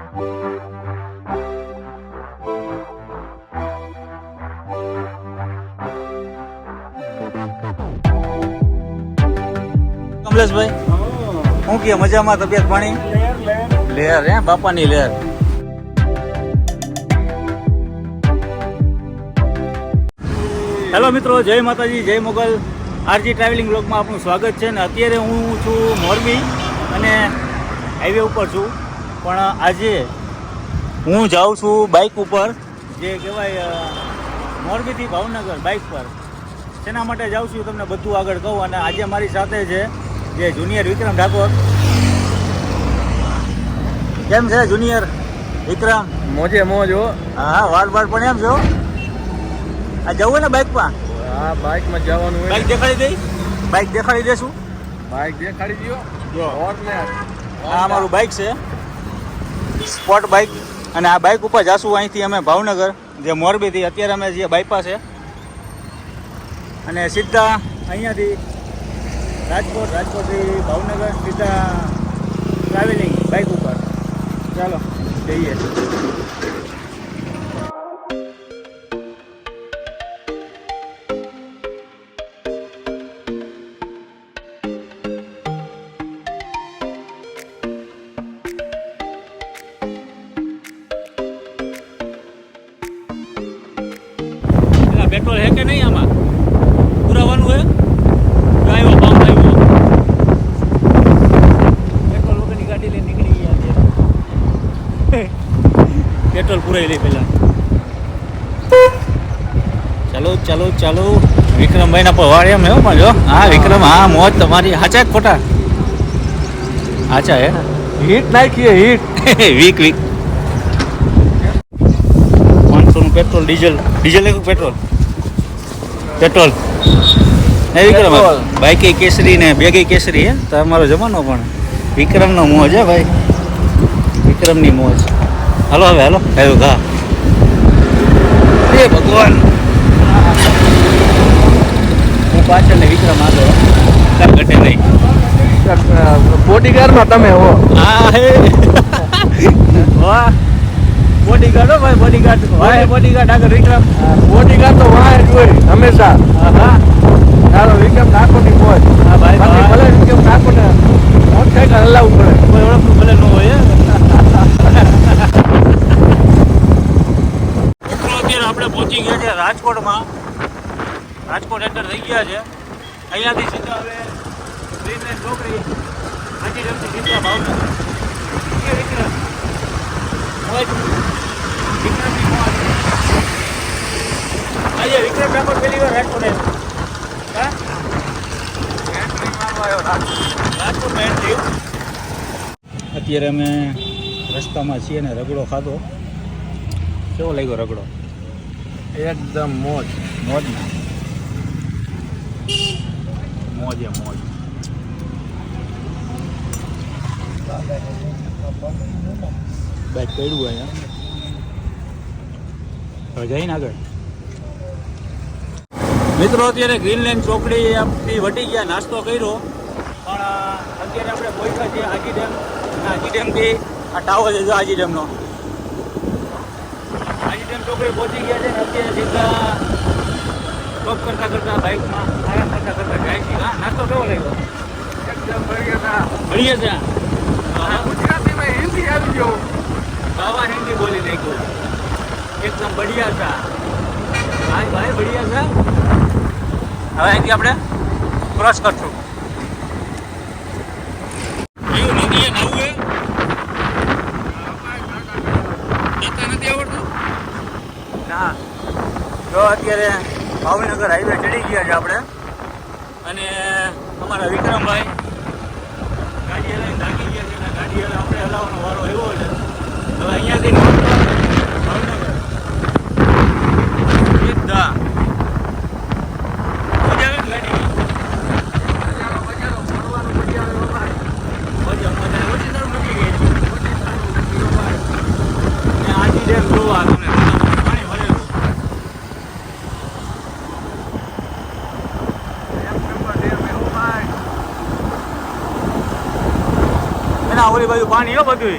કમલેશભાઈ, હું કે મજામાં? તબિયત પાણી લેર હે? બાપાની લેર. હેલો મિત્રો, જય માતાજી, જય મોગલ. આરજી ટ્રાવેલિંગ બ્લોગમાં આપનું સ્વાગત છે. ને અત્યારે હું છું મોરબી અને હાઈવે ઉપર છું. પણ આજે હું જાઉં છું બાઇક ઉપર, જે કહેવાય મોરબીથી ભાવનગર બાઇક પર. શેના માટે જાઉં છું તમને બધું આગળ કહું. અને આજે મારી સાથે છે જે જુનિયર વિક્રમ ઠાકોર. કેમ છે જુનિયર વિક્રમ? મોજે મોજ હો. હા, વાર પણ એમ છો. આ જવું ને બાઇકમાં? હા, બાઇકમાં જવાનું હોય. બાઇક દેખાડી દઈ? બાઇક દેખાડી દેશું? બાઇક દેખાડી દો. જો આ અમારું બાઇક છે, સ્પોર્ટ બાઇક. અને આ બાઇક ઉપર જાશું અહીંથી અમે ભાવનગર, જે મોરબીથી. અત્યારે અમે જે બાયપાસ છે અને સીધા અહીંયાથી રાજકોટથી ભાવનગર સીધા ટ્રાવેલિંગ બાઇક ઉપર. ચાલો જઈએ. પેટ્રોલ હે કે નહીં આમાં? પુરાવાનું હે? આવ્યો પંપ આવ્યો. પેટ્રોલ વગરની ગાડી લઈને નીકળી ગયા છે. પેટ્રોલ પુરાઈ લે પેલા. ચાલો વિક્રમભાઈના પર વાળ એમ એવું પણ જો. હા વિક્રમ, હા મોજ તમારી. હાચા જ ખોટા? હાચા હે. હીટ નાખીએ હીટ. વીક 500નું પેટ્રોલ. ડીઝલ પેટ્રોલ હે વિક્રમ? બાઈક કેસરી ને બેગી કેસરી હે. તમારો જમાનો પણ વિક્રમનો મોજ હે ભાઈ, વિક્રમની મોજ. હાલો હવે હાલો. આવ્યો ઘા. એ ભગવાન, હું પાછળ ને વિક્રમ આગળ. કાંઈ ઘટે નહીં. બોડીગાર્ડમાં તમે હો. હા હે વાહ, બોડીગાર્ડ હો ભાઈ, બોડીગાર્ડ. વાહ બોડીગાર્ડ આગળ વિક્રમ. બોડીગાર્ડ તો વાહ જ હોય હંમેશા. હા ચાલો વિક્રમ ઠાકોરની મોજ. હા ભાઈ, ભલે વિક્રમ ઠાકોરને મોટરસાઇકલ હલાવવું પડે. કોઈ ઓળખનું ભલે ન હોય. અત્યારે આપણે પહોંચી ગયા છે રાજકોટમાં. રાજકોટ એન્ટર થઈ ગયા છે. અહીંયાથી સીધા હવે ટ્રેન ને છોકરી હાજીરામથી સીધા ભાવનગર. વિક્રમ મોજ, વિક્રમની મોજ. આજે વિક્રમ ઠાકોર પહેલી વાર રાજકોટ આવ્યો. હા, રાજકોટમાં એન્ટ્રી. અત્યારે અમે રસ્તામાં છીએ ને રગડો ખાધો. કેવો લાગ્યો રગડો? એકદમ મોજ. મોજ ને મોજે મોજ. બાઈક પડ્યું અહીંયા. હવે જઈને આગળ. મિત્રો અત્યારે ગ્રીનલેન્ડ ચોકડી આપણી વટી ગયા, નાસ્તો કર્યો. પણ અત્યારે આપણે પહોંચ્યા છીએ હાજી ડેમ. હાજી ડેમથી આ ટાવર છે જો હાજી ડેમનો. હાજી ડેમ ચોકડી પહોંચી ગયા છે ને અત્યારે સીધા ટોપ કરતા બાઇકમાં આરામ કરતા જાય છે. હા, નાસ્તો કેવો લાગ્યો? એકદમ બઢિયા. ભણીએ છે. ગુજરાતીમાં હિન્દી આવી ગયો. બાબા હિન્દી બોલી નાખ્યું. એકદમ બઢિયા છે. હા ભાઈ બઢિયા છે. હવે અહીંથી આપણે ક્રોસ કરશું. ના જો અત્યારે ભાવનગર હાઈવે ચડી ગયા છે આપણે. અને અમારા વિક્રમભાઈ ગાડી હલાવીને લાગી ગયા છે. અને ગાડી આપણે હલાવવાનો વારો આવ્યો છે. હવે અહીંયાથી ભાવનગર સીધા મજા આવે ગાડી. આજી ડેમ જોવા તમને પાણી ભરેલું. એના ઓલી બાજુ પાણી હો બધું.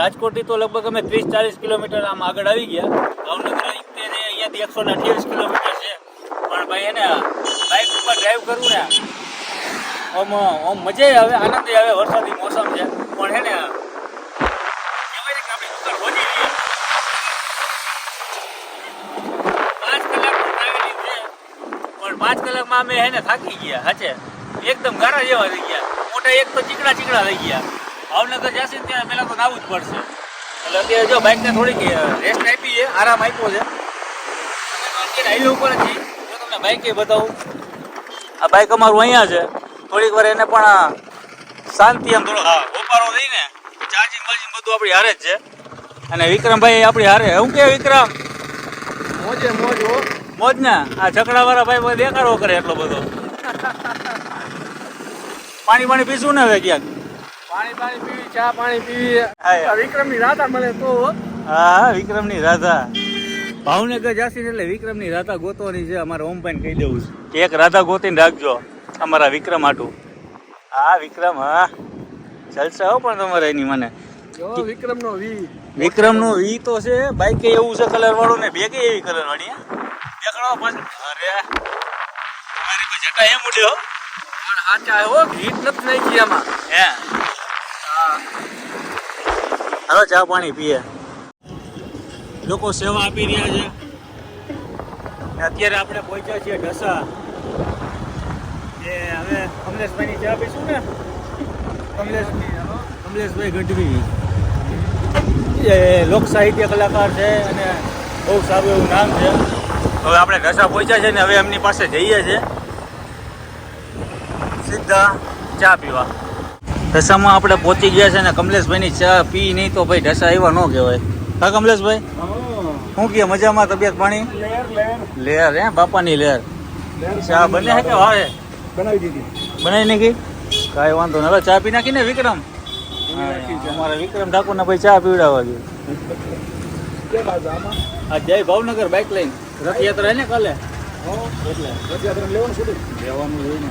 રાજકોટથી તો લગભગ અમે 30-40 કિલોમીટર આમ આગળ આવી ગયા. ભાવનગર અહીંયાથી 128 કિલોમીટર છે. પણ ભાઈ એને બાઇક ઉપર ડ્રાઈવ કરવું ને આમ મજા આવે, આનંદ આવે. વરસાદી મોસમ છે પણ એને કહેવાય ને કે આપણી દુકાન વધી રહી. 5 કલાકનું ટ્રાવેલિંગ છે પણ 5 કલાકમાં અમે એને થાકી ગયા. હાચે એકદમ ગારા જેવા થઈ ગયા. મોટા એક તો ચીકણા થઈ ગયા. ભાવનગર જશે ત્યાં પહેલાં તો નાવું જ પડશે. એટલે અત્યારે જો બાઇકને થોડીક રેસ્ટ આપી છે, આરામ આપ્યો છે. અત્યારે હાઈવે ઉપર જ છીએ. જો તમને બાઇકે બતાવું, આ બાઇક અમારું અહીંયા છે. થોડીક વાર એને પણ શાંતિ આમ થોડો ઓપારો થઈને ચાર્જિંગ બધું આપણી હારે જ છે. અને વિક્રમભાઈ આપણી હારે. હું કે વિક્રમ મોજે મોજ હો. મોજ ના આ છકડાવાળા ભાઈ દેખાડો કરે એટલો બધો. પાણી પીશું ને હવે ક્યાંક? પાણી પીવી, ચા પાણી પીવી. હા. વિક્રમની રાધા મળે તો. હા, વિક્રમની રાધા. ભાવનગર જાસી એટલે વિક્રમની રાધા ગોતવાની છે. અમારે ઓમભાઈને કહી દેવું છે કે એક રાધા ગોતીને રાખજો અમારા વિક્રમ હાટું. હા વિક્રમ, હા જલસા હો. પણ તમારે એની મને વિક્રમનો વી તો છે. બાઈક એવું છે કલર વાળું ને બેગ એવી કલર વાળી. દેખાડો પાછું. અરે મારી કોઈ જટા એમ ઉડ્યો પણ આચા હો, હીટ નથી નાખી આમાં. હે હાલો ચા પાણી પીએ. લોકો સેવા આપી રહ્યા છે. અત્યારે આપણે પહોંચ્યા છીએ ઢસા. એ હવે કમલેશભાઈની ચા પીશું ને. કમલેશભાઈ ગઢવી એ લોક સાહિત્ય કલાકાર છે અને બહુ સારું એવું નામ છે. હવે આપણે ઢસા પહોંચ્યા છે ને હવે એમની પાસે જઈએ છીએ સીધા ચા પીવા. ઢસામાં આપણે પહોંચી ગયા છે ને કમલેશભાઈની ચા પી નહીં તો ભાઈ ઢસા એવા ન કહેવાય. હા કમલેશભાઈ, શું કહે? મજામાં? તબિયત પાણી? લેર હે બાપાની લેર. ચા બને હે કે વાવે? બનાવી નાખી. કાંઈ વાંધો નહીં. હવે ચા પી નાખી ને વિક્રમ. અમારા વિક્રમ ઠાકોરના ભાઈ ચા પીવડાવવા ગયો. આ જય ભાવનગર બાઇક લઈને રથયાત્રા ને કાલે લેવાનું હોય ને.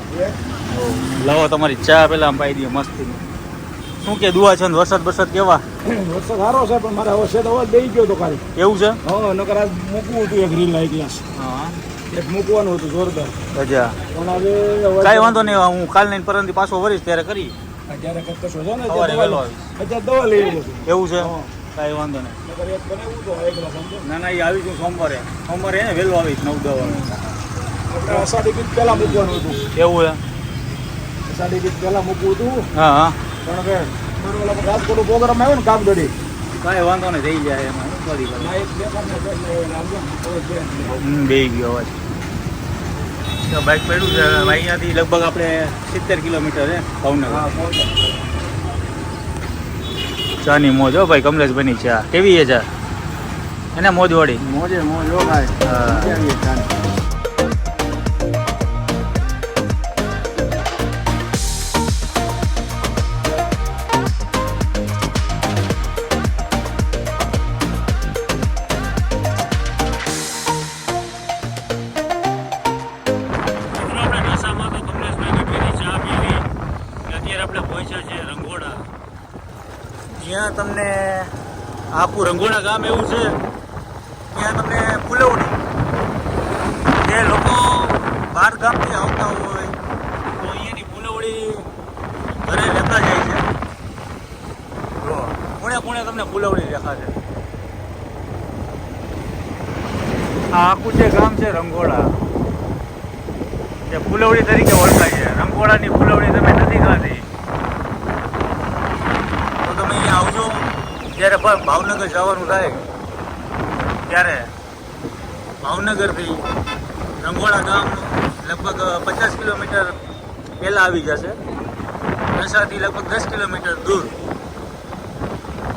લાવો તમારી ચા પેલા આમ પાઈ દઈએ મસ્તી. શું કે દુઆ છે? વરસાદ કેવા? વરસાદ સારો છે પણ મારે હવે સેટ અવાજ દઈ ગયો તો ખાલી. એવું છે? હા, નકર આજ મૂકવું હતું એક રીલ લાઈ ગ્લાસ. હા, એક મૂકવાનું હતું જોરદાર. અચ્છા, પણ હવે કાંઈ વાંધો નહીં. હું કાલ નહીં પરમથી પાછો વરીશ ત્યારે કરી. અત્યારે કશો છે ને સવારે વહેલો આવીશ. અત્યારે દવા લઈ આવ્યો છું. એવું છે? કાંઈ વાંધો નહીં. નકર એક બનાવ્યું તો એક ગ્લાસ સમજો. ના એ આવીશું સોમવારે ને વહેલો આવીશ 9-10 વાગે. આપણે અષાઢી બીજ પહેલા મૂકવાનું હતું. એવું છે? અષાઢી બીજ પહેલા મૂકવું હતું હા પણ હવે રાજકોટ પ્રોગ્રામ આવ્યો ને કામદડી. કાંઈ વાંધો નહીં, થઈ જાય એમાં. બે ગયો અવાજ. બાઇક પડ્યું છે અહીંયાથી લગભગ આપણે 70 કિલોમીટર છે ભાવનગર. ચાની મોજ હો ભાઈ. કમલેશભાઈની ચા કેવી છે? ચા એને મોજ વાળી. મોજે મોજ હો ભાઈ. હા. જ્યાં તમને આખું રંગોળા ગામ એવું છે ત્યાં તમને ફૂલવડી જે લોકો બહાર ગામથી આવતા હોય તો અહીંયાની ફૂલવડી ઘરે લેતા જાય છે. જો ખૂણે તમને ફૂલવડી દેખાશે. આ આખું જે ગામ છે રંગોળા જે ફૂલવડી તરીકે ઓળખાય છે. રંગોળાની ફૂલવડી તમે નથી ખાધી આવજો. જ્યારે ભાવનગર જવાનું થાય ત્યારે ભાવનગરથી રંગોળા ગામ લગભગ 50 કિલોમીટર પહેલાં આવી જશે. ઢસાથી લગભગ 10 કિલોમીટર દૂર.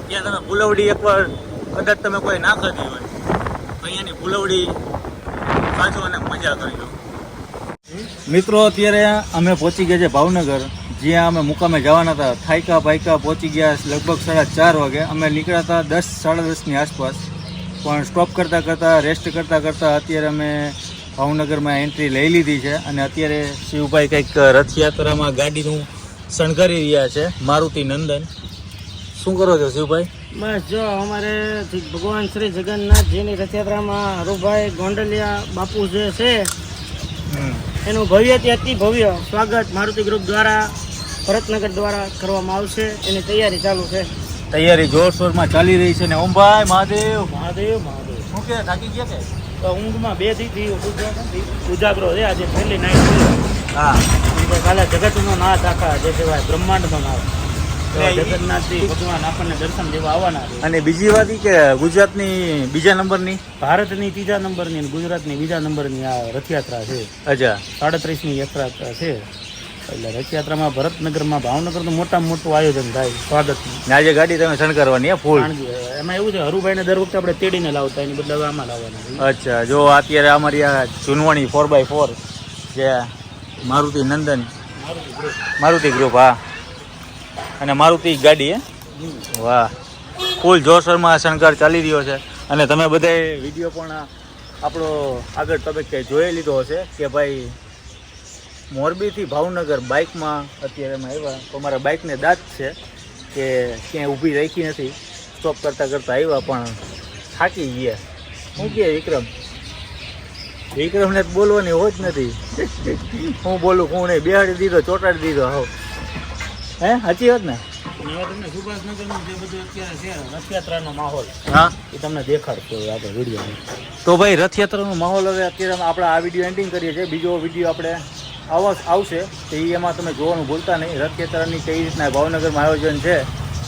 ત્યાં તમે ફૂલવડી એકવાર કદાચ તમે કોઈ ના ખાધી હોય તો અહીંયાની ફૂલવડી ખાજો અને મજા કરજો. મિત્રો અત્યારે અમે પહોંચી ગયા છે ભાવનગર. જ્યાં અમે મુકામે જવાના હતા. થાયકા પાયકા પહોંચી ગયા લગભગ 4:30 વાગે. અમે નીકળ્યા હતા 10-10:30ની આસપાસ. પણ સ્ટોપ કરતાં રેસ્ટ કરતાં અત્યારે અમે ભાવનગરમાં એન્ટ્રી લઈ લીધી છે. અને અત્યારે શિવભાઈ કંઈક રથયાત્રામાં ગાડીનું શણગારી રહ્યા છે. મારુતિ નંદન. શું કરો છો શિવભાઈ? બસ જો અમારે ભગવાન શ્રી જગન્નાથજીની રથયાત્રામાં હરુભાઈ ગોંડલિયા બાપુ જે છે એનું ભવ્યથી અતિ ભવ્ય સ્વાગત મારુતિ ગ્રુપ દ્વારા ભરતનગર દ્વારા કરવામાં આવશે. એની તૈયારી ચાલુ છે. તૈયારી જોરશોરમાં ચાલી રહી છે ને ઓમભાઈ મહાદેવ મહાદેવ મહાદેવ શું કે થાકી ગયા કે તો ઊંઘમાં 2 થી ઉજાગરો છે. આજે પહેલી નાઈટ હા કાલે જગતનો નાથ આખા જે કહેવાય બ્રહ્માંડનો નાથ તો જગન્નાથજી ભગવાન આપણને દર્શન દેવા આવવાના છે. અને બીજી વાત ઈ કે ગુજરાતની બીજા નંબરની ભારતની 3જા નંબરની અને ગુજરાતની 2જા નંબરની આ રથયાત્રા છે. અચ્છા 37મી યાત્રા છે. એટલે રથયાત્રામાં ભરતનગરમાં ભાવનગરનું મોટામાં મોટું આયોજન થાય સ્વાગતનું. ને આજે ગાડી તમે શણગારવાની ફૂલ. એમાં એવું છે હરુભાઈને દર વખતે આપણે તેડીને લાવતા એની બદલે હવે આમાં લાવવાના છે. અચ્છા જો અત્યારે અમારી આ જૂનવાણી 4x4 જે મારુતિ નંદન મારુતિ ગ્રુપ હા અને મારુતિ ગાડી વાહ ફૂલ જોશરમાં શણગાર ચાલી રહ્યો છે. અને તમે બધાએ વિડીયો પણ આપણો આગળ તબક્કે જોઈ લીધો હશે કે ભાઈ મોરબીથી ભાવનગર બાઇકમાં અત્યારે અમે આવ્યા તો અમારા બાઇકને દાંત છે કે ક્યાંય ઊભી રાખી નથી. સ્ટોપ કરતાં કરતાં આવ્યા પણ થાકી ગયા. શું કહે વિક્રમને તો બોલવાની હોજ નથી. હું બોલું હું નહીં બેહાડી દીધો ચોટાડી દીધો હો હે સાચી વાત ને. હવે તમને સુભાષનગરનું જે બધું અત્યારે છે રથયાત્રાનો માહોલ હા એ તમને દેખાડતો હોય આપણે વિડીયો. તો ભાઈ રથયાત્રાનો માહોલ હવે અત્યારે આપણે આ વિડીયો એન્ડિંગ કરીએ છીએ. બીજો વિડીયો આપણે આવશે તો એમાં તમે જોવાનું ભૂલતા નહીં. રથયાત્રાની કઈ રીતના ભાવનગરમાં આયોજન છે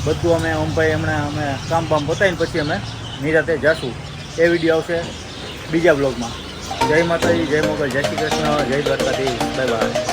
બધું અમે ઓમભાઈ હમણાં અમે કામ પતાવીને પછી અમે નિરાતે જઈશું. એ વિડીયો આવશે બીજા બ્લોગમાં. જય માતાજી, જય મોગલ, જય શ્રી કૃષ્ણ, જય દ્વારકાધીશ, બાય બાય.